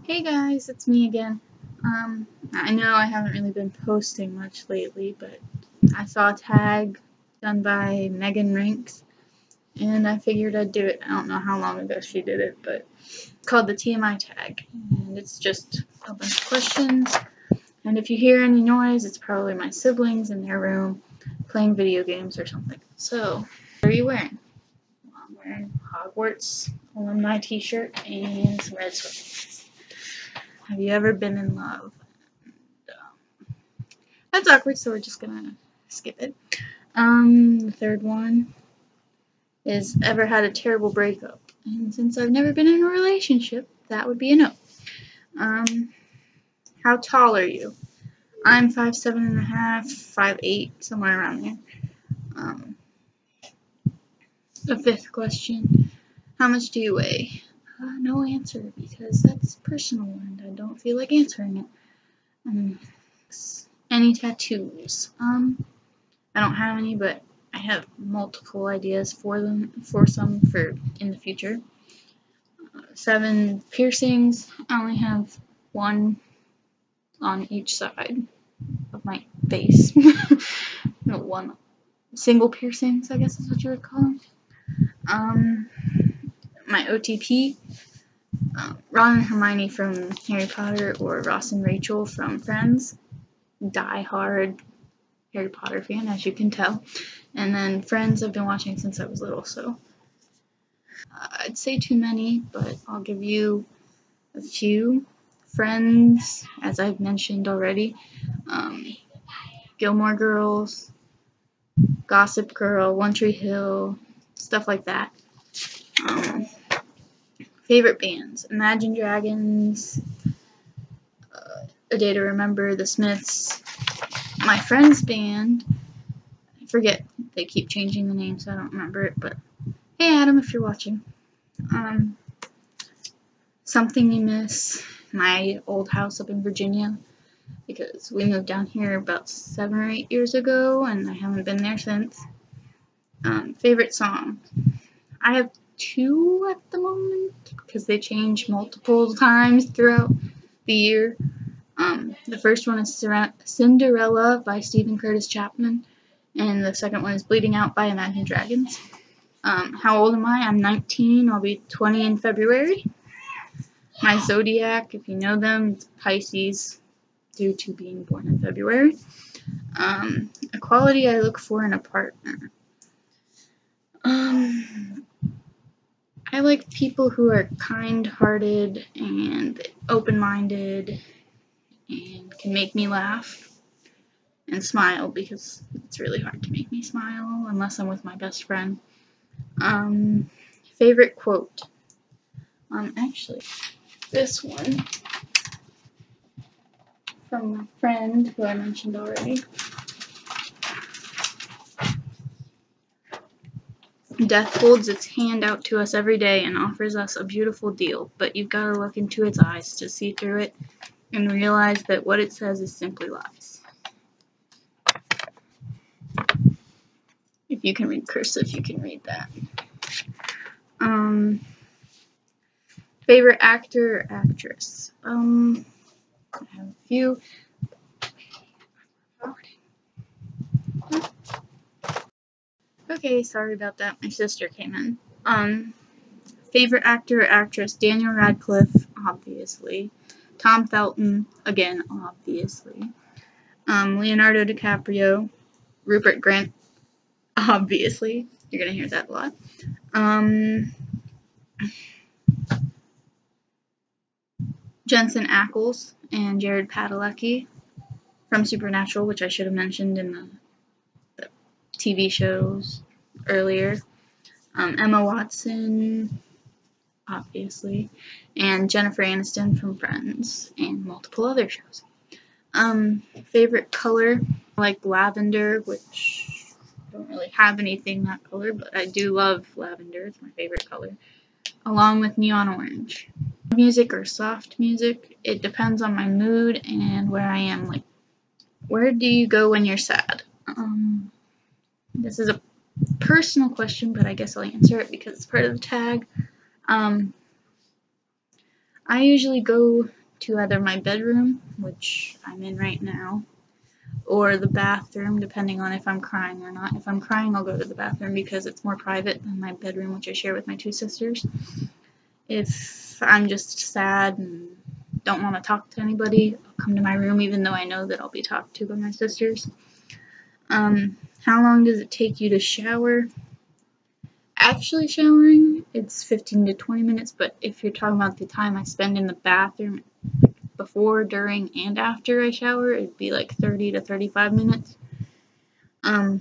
Hey guys, it's me again. I know I haven't really been posting much lately, but I saw a tag done by Megan Rinks, and I figured I'd do it. I don't know how long ago she did it, but it's called the TMI Tag, and it's just a bunch of questions, and if you hear any noise, it's probably my siblings in their room playing video games or something. So, what are you wearing? Well, I'm wearing Hogwarts alumni t-shirt and some red sweatpants. Have you ever been in love? That's awkward, so we're just gonna skip it. The third one is ever had a terrible breakup. And since I've never been in a relationship, that would be a no. How tall are you? I'm 5'7.5", 5'8", somewhere around there. The fifth question, how much do you weigh? No answer, because that's personal and I don't feel like answering it. Any tattoos? I don't have any, but I have multiple ideas for some in the future. 7 piercings. I only have 1 on each side of my face. No, 1 single piercings, I guess is what you would call them. My OTP, Ron and Hermione from Harry Potter, or Ross and Rachel from Friends. Die-hard Harry Potter fan, as you can tell. And then Friends I've been watching since I was little, so I'd say too many, but I'll give you a few. Friends, as I've mentioned already, Gilmore Girls, Gossip Girl, One Tree Hill, stuff like that. Favorite bands, Imagine Dragons, A Day to Remember, The Smiths. My friend's band, I forget, they keep changing the name, so I don't remember it, but hey Adam, if you're watching. Something You Miss, my old house up in Virginia, because we moved down here about 7 or 8 years ago, and I haven't been there since. Favorite song, I have 2 at the moment, because they change multiple times throughout the year. The first one is Cinderella by Stephen Curtis Chapman, and the second one is Bleeding Out by Imagine Dragons. How old am I? I'm 19. I'll be 20 in February. My Zodiac, if you know them, it's Pisces, due to being born in February. A quality I look for in a partner. I like people who are kind-hearted and open-minded and can make me laugh and smile, because it's really hard to make me smile unless I'm with my best friend. Favorite quote? Actually, this one from my friend who I mentioned already. Death holds its hand out to us every day and offers us a beautiful deal, but you've got to look into its eyes to see through it and realize that what it says is simply lies. If you can read cursive, you can read that. Favorite actor or actress? I have a few. Okay, sorry about that. My sister came in. Favorite actor or actress? Daniel Radcliffe, obviously. Tom Felton, again, obviously. Leonardo DiCaprio. Rupert Grint, obviously. You're gonna hear that a lot. Jensen Ackles and Jared Padalecki from Supernatural, which I should have mentioned in the TV shows earlier. Emma Watson, obviously, and Jennifer Aniston from Friends, and multiple other shows. Favorite color, I like lavender, which I don't really have anything that color, but I do love lavender. It's my favorite color, along with neon orange. Music or soft music, it depends on my mood and where I am. Like, where do you go when you're sad? This is a personal question, but I guess I'll answer it because it's part of the tag. I usually go to either my bedroom, which I'm in right now, or the bathroom, depending on if I'm crying or not. If I'm crying, I'll go to the bathroom because it's more private than my bedroom, which I share with my two sisters. If I'm just sad and don't want to talk to anybody, I'll come to my room, even though I know that I'll be talked to by my sisters. How long does it take you to shower? Actually showering, it's 15 to 20 minutes, but if you're talking about the time I spend in the bathroom before, during, and after I shower, it'd be like 30 to 35 minutes. How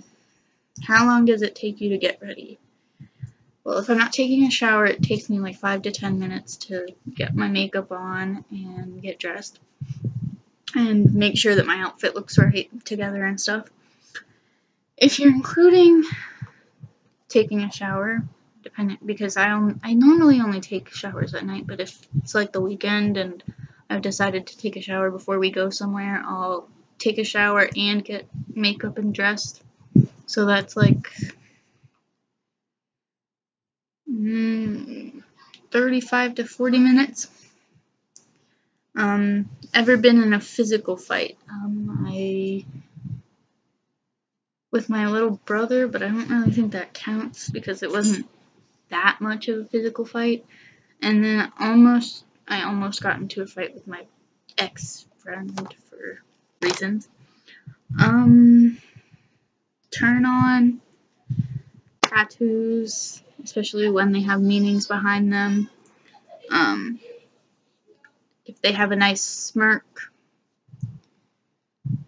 long does it take you to get ready? Well, if I'm not taking a shower, it takes me like 5 to 10 minutes to get my makeup on and get dressed and make sure that my outfit looks right together and stuff. If you're including taking a shower, because I normally only take showers at night, but if it's like the weekend and I've decided to take a shower before we go somewhere, I'll take a shower and get makeup and dressed. So that's like 35 to 40 minutes. Ever been in a physical fight? With my little brother, but I don't really think that counts because it wasn't that much of a physical fight. And then I almost got into a fight with my ex-friend for reasons. Turn on tattoos, especially when they have meanings behind them. If they have a nice smirk.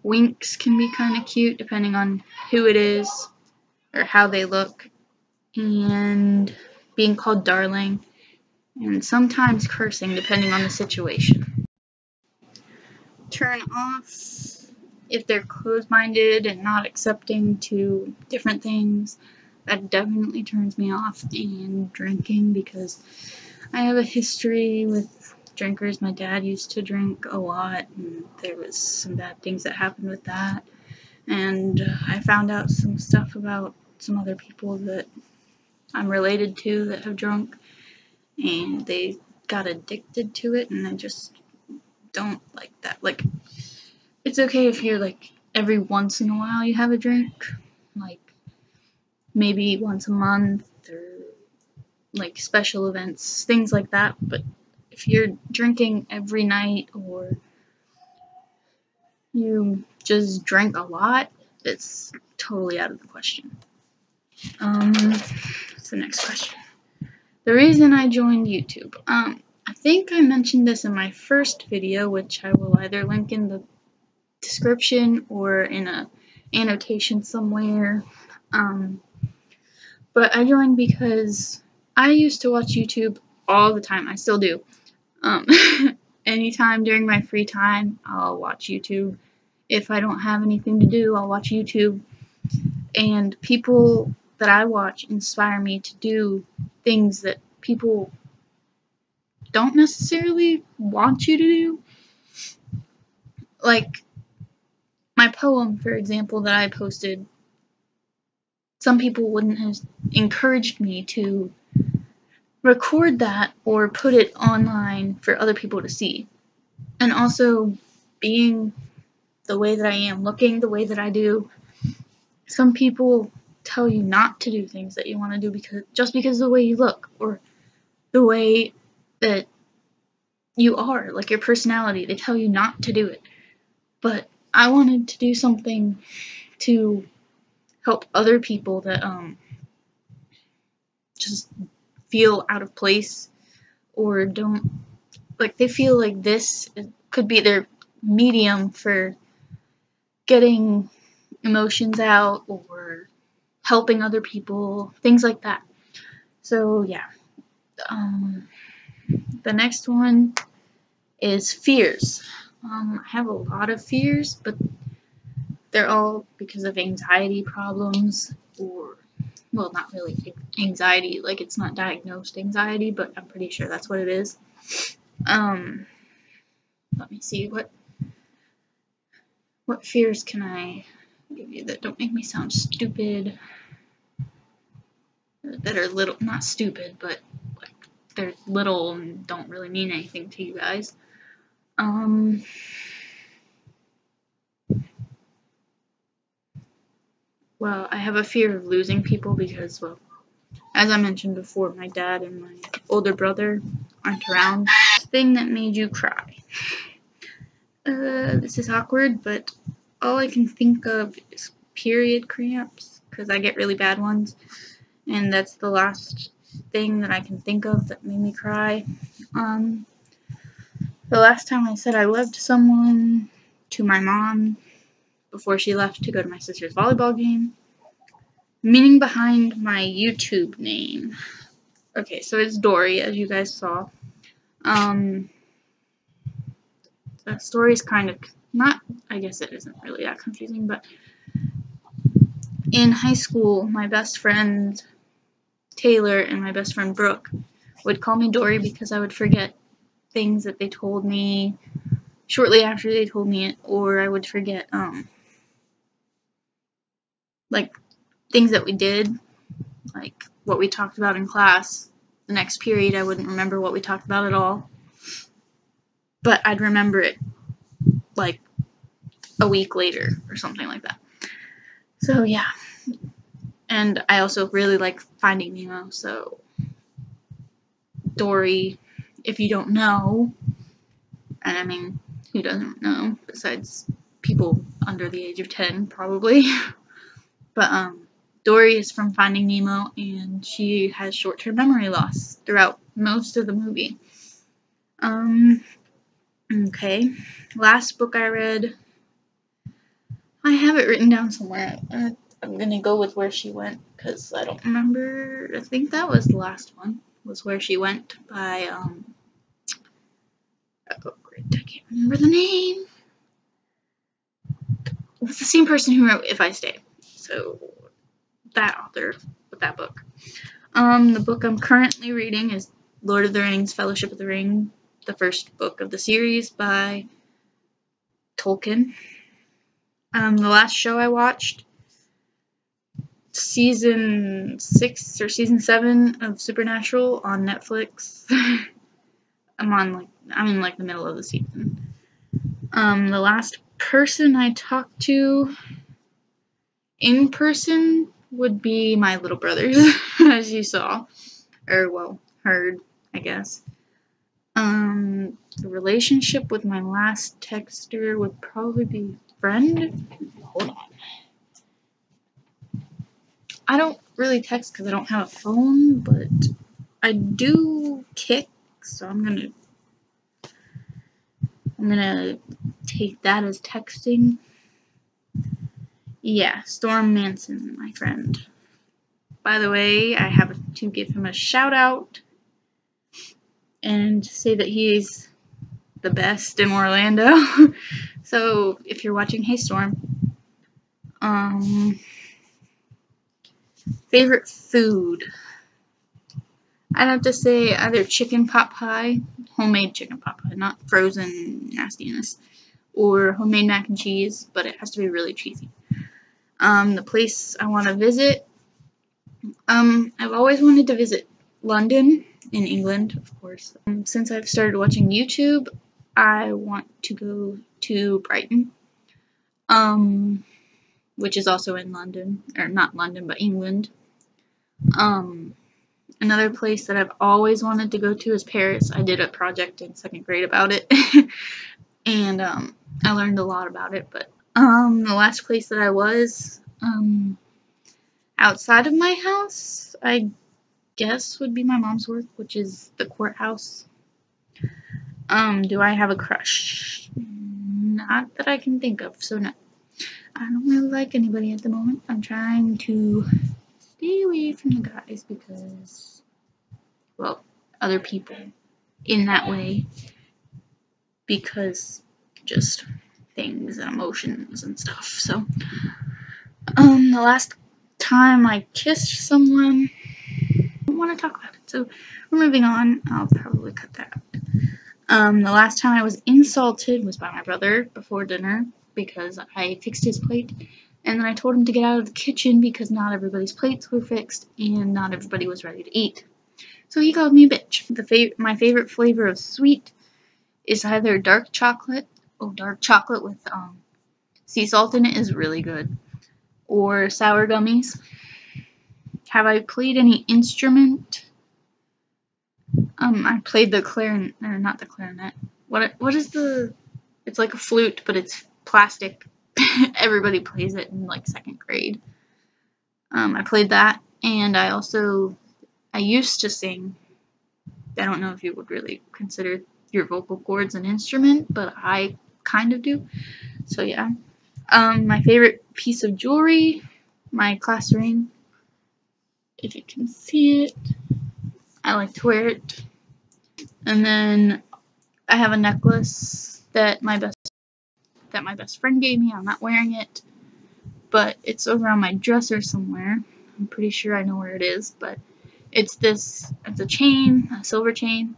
Winks can be kind of cute depending on who it is or how they look. And being called darling. And sometimes cursing depending on the situation. Turn off if they're closed-minded and not accepting to different things. That definitely turns me off. And drinking, because I have a history with drinkers. My dad used to drink a lot, and there was some bad things that happened with that. And I found out some stuff about some other people that I'm related to that have drunk, and they got addicted to it, and I just don't like that. Like, it's okay if you're like every once in a while you have a drink, like maybe once a month or like special events, things like that. But if you're drinking every night or you just drink a lot, it's totally out of the question. What's the next question? The reason I joined YouTube. I think I mentioned this in my first video, which I will either link in the description or in a annotation somewhere. But I joined because I used to watch YouTube all the time. I still do. Anytime during my free time, I'll watch YouTube. If I don't have anything to do, I'll watch YouTube. And people that I watch inspire me to do things that people don't necessarily want you to do. Like my poem, for example, that I posted, some people wouldn't have encouraged me to record that or put it online for other people to see. And also, being the way that I am, looking the way that I do, some people tell you not to do things that you want to do just because of the way you look or the way that you are, like your personality. They tell you not to do it. But I wanted to do something to help other people that just feel out of place or don't, like, they feel like this could be their medium for getting emotions out or helping other people, things like that. So yeah, the next one is fears. I have a lot of fears, but they're all because of anxiety problems, or, well, not really anxiety, like it's not diagnosed anxiety, but I'm pretty sure that's what it is. Let me see, what fears can I give you that don't make me sound stupid, that are little, not stupid, but like they're little and don't really mean anything to you guys. Well, I have a fear of losing people because, well, as I mentioned before, my dad and my older brother aren't around. Thing that made you cry. This is awkward, but all I can think of is period cramps, because I get really bad ones, and that's the last thing that I can think of that made me cry. The last time I said I loved someone to my mom before she left to go to my sister's volleyball game. Meaning behind my YouTube name. Okay, so it's Dorie, as you guys saw. That story's kind of not, I guess it isn't really that confusing, but in high school, my best friend Taylor and my best friend Brooke would call me Dorie because I would forget things that they told me shortly after they told me it, or I would forget, like, things that we did, like what we talked about in class. The next period, I wouldn't remember what we talked about at all, but I'd remember it like a week later or something like that. So yeah, and I also really like Finding Nemo, so Dorie, if you don't know, and I mean, who doesn't know besides people under the age of 10 probably, but Dorie is from Finding Nemo, and she has short-term memory loss throughout most of the movie. Okay, last book I read, I have it written down somewhere. I'm gonna go with Where She Went, because I don't remember. I think that was the last one, was Where She Went by, oh great, I can't remember the name. It's the same person who wrote If I Stay, so that author with that book. The book I'm currently reading is Lord of the Rings, Fellowship of the Ring, the first book of the series by Tolkien. The last show I watched, season 6 or season 7 of Supernatural on Netflix. I'm in like the middle of the season. The last person I talked to in person would be my little brothers, as you saw, or well, heard, I guess. The relationship with my last texter would probably be friend. Hold on. I don't really text because I don't have a phone, but I do Kik, so I'm gonna take that as texting. Yeah, Storm Manson, my friend. By the way, I have to give him a shout out and say that he's the best in Orlando. So if you're watching, hey Storm. Favorite food, I'd have to say either chicken pot pie, homemade chicken pot pie, not frozen nastiness, or homemade mac and cheese, but it has to be really cheesy. The place I want to visit, I've always wanted to visit London in England, of course. Since I've started watching YouTube, I want to go to Brighton, which is also in London, or not London, but England. Another place that I've always wanted to go to is Paris. I did a project in 2nd grade about it, and I learned a lot about it, but the last place that I was outside of my house, I guess would be my mom's work, which is the courthouse. Do I have a crush? Not that I can think of, so no. I don't really like anybody at the moment. I'm trying to stay away from the guys because, well, other people in that way, because just things and emotions and stuff. So, the last time I kissed someone, I don't want to talk about it, so we're moving on. I'll probably cut that out. The last time I was insulted was by my brother before dinner because I fixed his plate, and then I told him to get out of the kitchen because not everybody's plates were fixed and not everybody was ready to eat. So he called me a bitch. My favorite flavor of sweet is either dark chocolate. Oh, dark chocolate with sea salt in it is really good. Or sour gummies. Have I played any instrument? I played the clarinet, or not the clarinet. What is the? It's like a flute, but it's plastic. Everybody plays it in like 2nd grade. I played that, and I used to sing. I don't know if you would really consider your vocal cords an instrument, but I kind of do. So yeah. My favorite piece of jewelry, my class ring. If you can see it, I like to wear it. And then I have a necklace that my best friend gave me. I'm not wearing it, but it's over on my dresser somewhere. I'm pretty sure I know where it is, but it's a chain, a silver chain,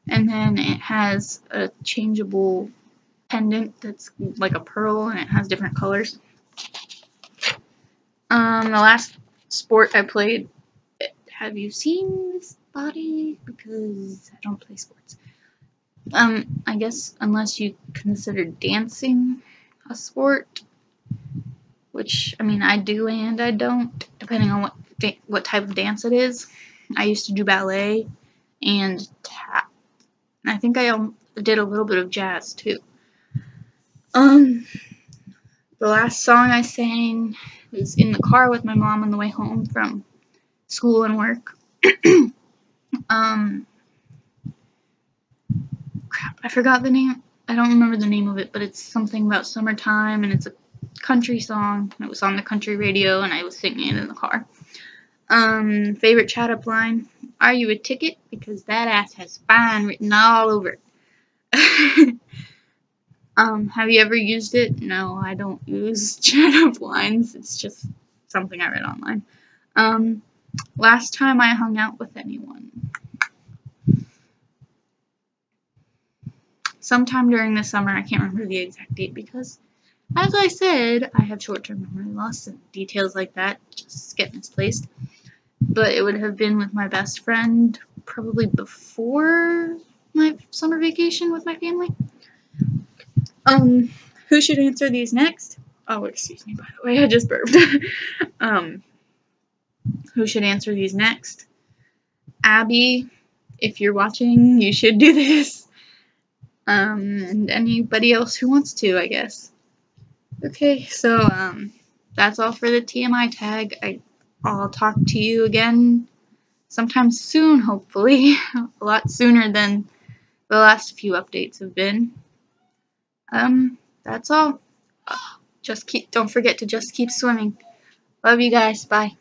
and then it has a changeable pendant that's like a pearl, and it has different colors. The last sport I played, have you seen this body? Because I don't play sports. I guess unless you consider dancing a sport, which, I mean, I do and I don't, depending on what type of dance it is. I used to do ballet and tap. I think I did a little bit of jazz too. The last song I sang was in the car with my mom on the way home from school and work. Crap, I forgot the name. I don't remember the name of it, but it's something about summertime, and it's a country song. It was on the country radio, and I was singing it in the car. Favorite chat-up line: "Are you a ticket? Because that ass has fine written all over it." Have you ever used it? No, I don't use chat-up lines. It's just something I read online. Last time I hung out with anyone. Sometime during the summer. I can't remember the exact date because, as I said, I have short-term memory loss and details like that just get misplaced. But it would have been with my best friend probably before my summer vacation with my family. Who should answer these next? Oh, excuse me, by the way, I just burped. Who should answer these next? Abby, if you're watching, you should do this. And anybody else who wants to, I guess. Okay, so, that's all for the TMI tag. I'll talk to you again sometime soon, hopefully. A lot sooner than the last few updates have been. That's all. Don't forget to just keep swimming. Love you guys. Bye.